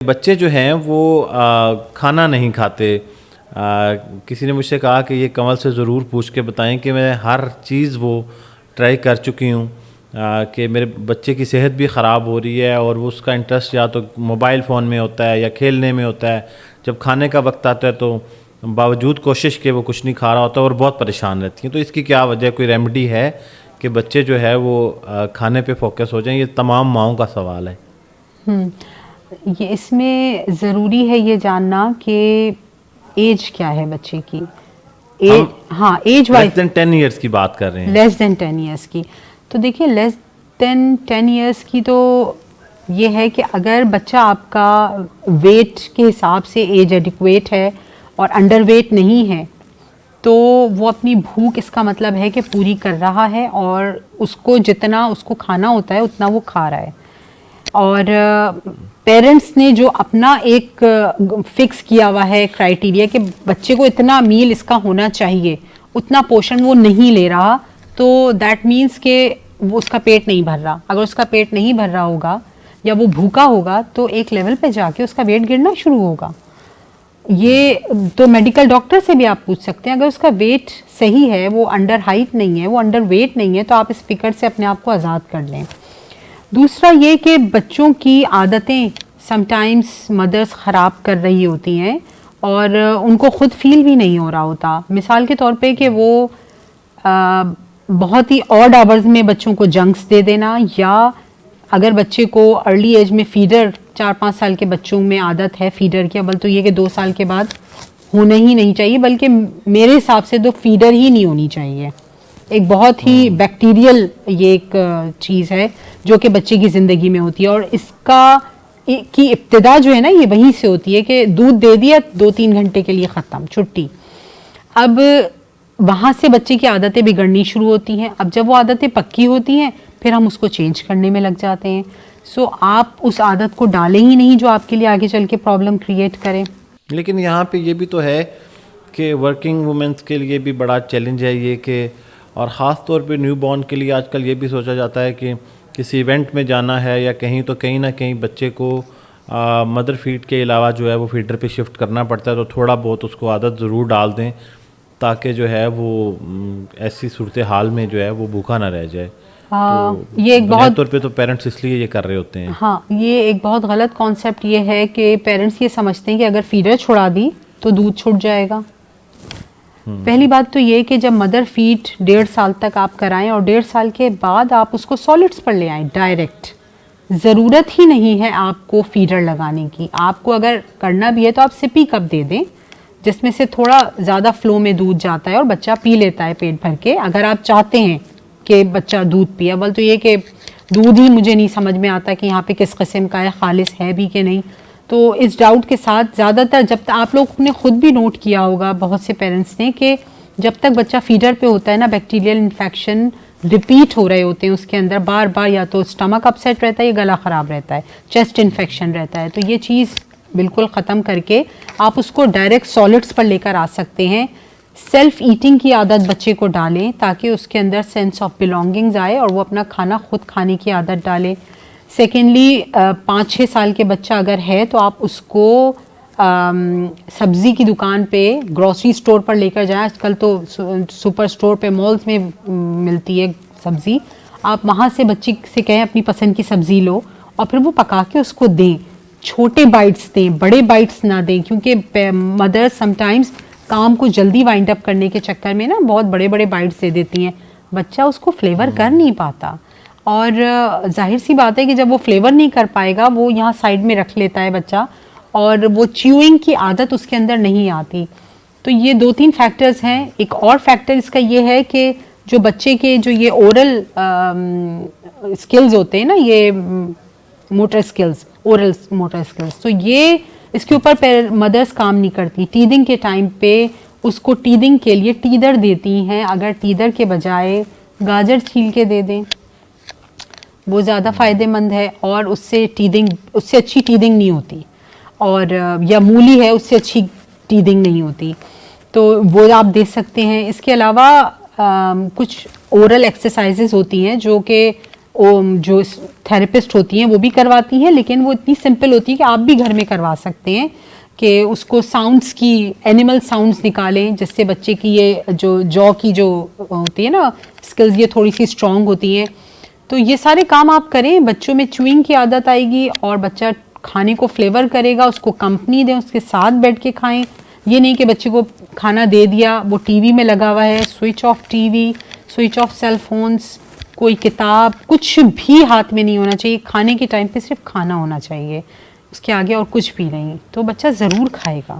बच्चे जो हैं वो खाना नहीं खाते। किसी ने मुझसे कहा कि ये कमल से ज़रूर पूछ के बताएं कि मैं हर चीज़ वो ट्राई कर चुकी हूँ कि मेरे बच्चे की सेहत भी ख़राब हो रही है और वो उसका इंटरेस्ट या तो मोबाइल फ़ोन में होता है या खेलने में होता है। जब खाने का वक्त आता है तो बावजूद कोशिश के वो कुछ नहीं खा रहा होता और बहुत परेशान रहती हैं। तो इसकी क्या वजह, कोई रेमेडी है कि बच्चे जो है वो खाने पे फोकस हो जाएं? ये तमाम माओं का सवाल है। ये इसमें ज़रूरी है ये जानना कि एज क्या है बच्चे की। हाँ, age wise less than 10 years की बात कर रहे हैं। लेस देन 10 ईयर्स की। तो देखिए, लेस देन 10 ईयर्स की तो ये है कि अगर बच्चा आपका वेट के हिसाब से एज एडिक्वेट है और अंडर वेट नहीं है, तो वो अपनी भूख, इसका मतलब है कि पूरी कर रहा है और उसको जितना उसको खाना होता है उतना वो खा रहा है। और पेरेंट्स ने जो अपना एक फिक्स किया हुआ है क्राइटेरिया कि बच्चे को इतना मील इसका होना चाहिए, उतना पोषण वो नहीं ले रहा, तो दैट मीन्स कि वो उसका पेट नहीं भर रहा। अगर उसका पेट नहीं भर रहा होगा या वो भूखा होगा तो एक लेवल पे जाके उसका वेट गिरना शुरू होगा। ये तो मेडिकल डॉक्टर से भी आप पूछ सकते हैं। अगर उसका वेट सही है, वो अंडर हाइट नहीं है, वो अंडर वेट नहीं है, तो आप इस फिक्र से अपने आप को आज़ाद कर लें। दूसरा ये कि बच्चों की आदतें समटाइम्स मदर्स ख़राब कर रही होती हैं और उनको ख़ुद फील भी नहीं हो रहा होता। मिसाल के तौर पे कि वो बहुत ही ऑड आवर्स में बच्चों को जंक्स दे देना, या अगर बच्चे को अर्ली एज में फीडर, 4-5 साल के बच्चों में आदत है फीडर की, अव्वल तो ये कि 2 साल के बाद होना ही नहीं चाहिए, बल्कि मेरे हिसाब से तो फीडर ही नहीं होनी चाहिए। एक बहुत ही बैक्टीरियल ये एक चीज़ है जो कि बच्चे की ज़िंदगी में होती है, और इसका की इब्तिदा जो है ना, ये वहीं से होती है कि दूध दे दिया, 2-3 घंटे के लिए ख़त्म, छुट्टी। अब वहाँ से बच्चे की आदतें बिगड़नी शुरू होती हैं। अब जब वो आदतें पक्की होती हैं, फिर हम उसको चेंज करने में लग जाते हैं। सो आप उस आदत को डालें ही नहीं जो आपके लिए आगे चल के प्रॉब्लम क्रिएट करें। लेकिन यहाँ पे ये भी तो है कि वर्किंग वुमेंस के लिए भी बड़ा चैलेंज है ये कि, और ख़ास तौर पे न्यू बॉर्न के लिए आजकल ये भी सोचा जाता है कि किसी इवेंट में जाना है या कहीं, तो कहीं ना कहीं बच्चे को मदर फीड के अलावा जो है वो फीडर पे शिफ्ट करना पड़ता है। तो थोड़ा बहुत उसको आदत ज़रूर डाल दें ताकि जो है वो ऐसी सूरत हाल में जो है वो भूखा ना रह जाए। तो ये एक बहुत तौर पे तो पेरेंट्स इसलिए ये कर रहे होते हैं। हाँ, ये एक बहुत गलत कॉन्सेप्ट ये है कि पेरेंट्स ये समझते हैं कि अगर फीडर छुड़ा दी तो दूध छूट जाएगा। पहली बात तो ये कि जब मदर फीड 1.5 साल तक आप कराएं और 1.5 साल के बाद आप उसको सॉलिड्स पर ले आएं डायरेक्ट। ज़रूरत ही नहीं है आपको फीडर लगाने की। आपको अगर करना भी है तो आप सिपी कप दे दें जिसमें से थोड़ा ज़्यादा फ्लो में दूध जाता है और बच्चा पी लेता है पेट भर के। अगर आप चाहते हैं कि बच्चा दूध पिए, अव्वल तो ये कि दूध ही मुझे नहीं समझ में आता कि यहाँ पे किस किस्म का है, खालिस है भी कि नहीं। तो इस डाउट के साथ ज़्यादातर, जब तक आप लोग ने खुद भी नोट किया होगा बहुत से पेरेंट्स ने, कि जब तक बच्चा फीडर पे होता है ना, बैक्टीरियल इन्फेक्शन रिपीट हो रहे होते हैं उसके अंदर बार बार। या तो स्टमक अपसेट रहता है, या गला ख़राब रहता है, चेस्ट इन्फेक्शन रहता है। तो ये चीज़ बिल्कुल ख़त्म करके आप उसको डायरेक्ट सॉलिड्स पर लेकर आ सकते हैं। सेल्फ ईटिंग की आदत बच्चे को डालें ताकि उसके अंदर सेंस ऑफ बिलोंगिंग्स आए और वो अपना खाना खुद खाने की आदत डाले। सेकेंडली, 5-6 साल के बच्चा अगर है तो आप उसको सब्ज़ी की दुकान पे, ग्रॉसरी स्टोर पर लेकर जाएं। आजकल तो सुपर स्टोर पे, मॉल्स में मिलती है सब्ज़ी। आप वहाँ से बच्चे से कहें अपनी पसंद की सब्ज़ी लो और फिर वो पका के उसको दें। छोटे बाइट्स दें, बड़े बाइट्स ना दें, क्योंकि मदर्स समटाइम्स काम को जल्दी वाइंड अप करने के चक्कर में ना बहुत बड़े बड़े बाइट्स दे देती हैं। बच्चा उसको फ्लेवर कर नहीं पाता, और जाहिर सी बात है कि जब वो फ्लेवर नहीं कर पाएगा, वो यहाँ साइड में रख लेता है बच्चा, और वो च्यूइंग की आदत उसके अंदर नहीं आती। तो ये 2-3 फैक्टर्स हैं। एक और फैक्टर इसका ये है कि जो बच्चे के जो ये ओरल स्किल्स होते हैं ना, ये motor skills, oral motor skills, तो ये इसके ऊपर मदर्स काम नहीं करती। टीदिंग के टाइम पे उसको टीदिंग के लिए टीदर देती हैं। अगर टीदर के बजाय गाजर छील के दे दें, वो ज़्यादा फ़ायदेमंद है, और उससे अच्छी टीदिंग नहीं होती। और या मूली है, उससे अच्छी टीदिंग नहीं होती, तो वो आप दे सकते हैं। इसके अलावा कुछ ओरल एक्सरसाइजेज होती हैं जो कि जो थेरेपिस्ट होती हैं वो भी करवाती हैं, लेकिन वो इतनी सिंपल होती है कि आप भी घर में करवा सकते हैं कि उसको साउंड्स की, एनिमल साउंड्स निकालें, जिससे बच्चे की ये जो जॉ की जो होती है ना स्किल्स, ये थोड़ी सी स्ट्रांग होती हैं। तो ये सारे काम आप करें, बच्चों में च्यूइंग की आदत आएगी और बच्चा खाने को फ्लेवर करेगा, उसको कंपनी दें, उसके साथ बैठ के खाएं। ये नहीं कि बच्चे को खाना दे दिया, वो टीवी में लगा हुआ है, switch off TV, switch off cell phones, कोई किताब, कुछ भी हाथ में नहीं होना चाहिए। खाने के टाइम पे सिर्फ खाना होना चाहिए, उसके आगे और कुछ भी नहीं, तो बच्चा ज़रूर खाएगा।